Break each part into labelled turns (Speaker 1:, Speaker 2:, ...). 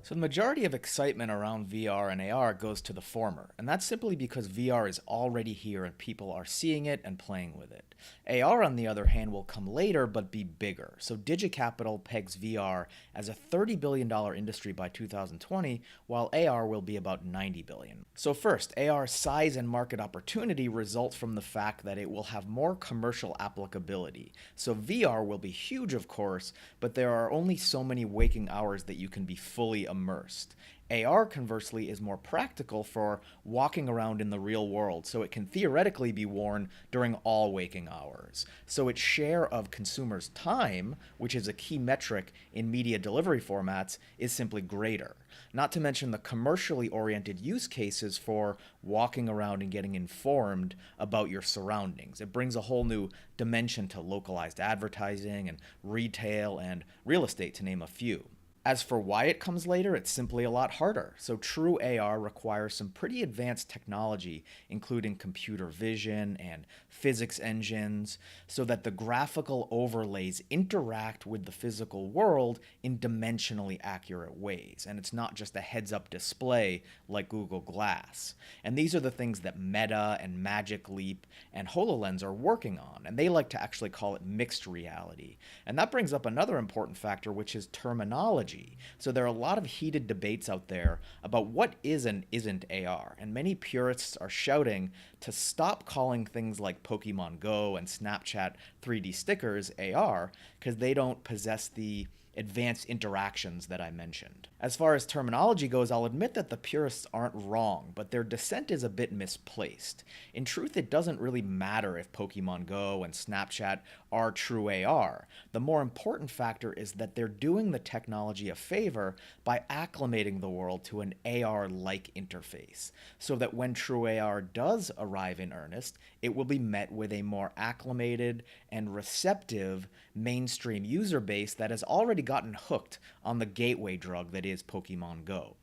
Speaker 1: So the majority of excitement around VR and AR goes to the former, and that's simply because VR is already here and people are seeing it and playing with it. AR, on the other hand, will come later but be bigger. So DigiCapital pegs VR as a $30 billion industry by 2020, while AR will be about $90 billion. So first, AR's size and market opportunity results from the fact that it will have more commercial applicability. So VR will be huge, of course, but there are only so many waking hours that you can be fully immersed. AR, conversely, is more practical for walking around in the real world, so it can theoretically be worn during all waking hours. So its share of consumers' time, which is a key metric in media delivery formats, is simply greater. Not to mention the commercially oriented use cases for walking around and getting informed about your surroundings. It brings a whole new dimension to localized advertising and retail and real estate, to name a few. As for why it comes later, it's simply a lot harder. So true AR requires some pretty advanced technology, including computer vision and physics engines, so that the graphical overlays interact with the physical world in dimensionally accurate ways. And it's not just a heads-up display like Google Glass. And these are the things that Meta and Magic Leap and HoloLens are working on, and they like to actually call it mixed reality. And that brings up another important factor, which is terminology. So there are a lot of heated debates out there about what is and isn't AR, and many purists are shouting to stop calling things like Pokemon Go and Snapchat 3D stickers AR because they don't possess the advanced interactions that I mentioned. As far as terminology goes, I'll admit that the purists aren't wrong, but their dissent is a bit misplaced. In truth, it doesn't really matter if Pokemon Go and Snapchat are true AR. The more important factor is that they're doing the technology a favor by acclimating the world to an AR-like interface, so that when true AR does arrive in earnest, it will be met with a more acclimated and receptive mainstream user base that has already gotten hooked on the gateway drug that is Pokemon Go.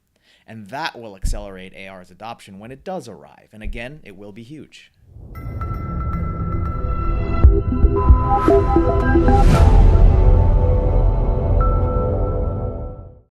Speaker 1: And that will accelerate AR's adoption when it does arrive, and again, it will be huge.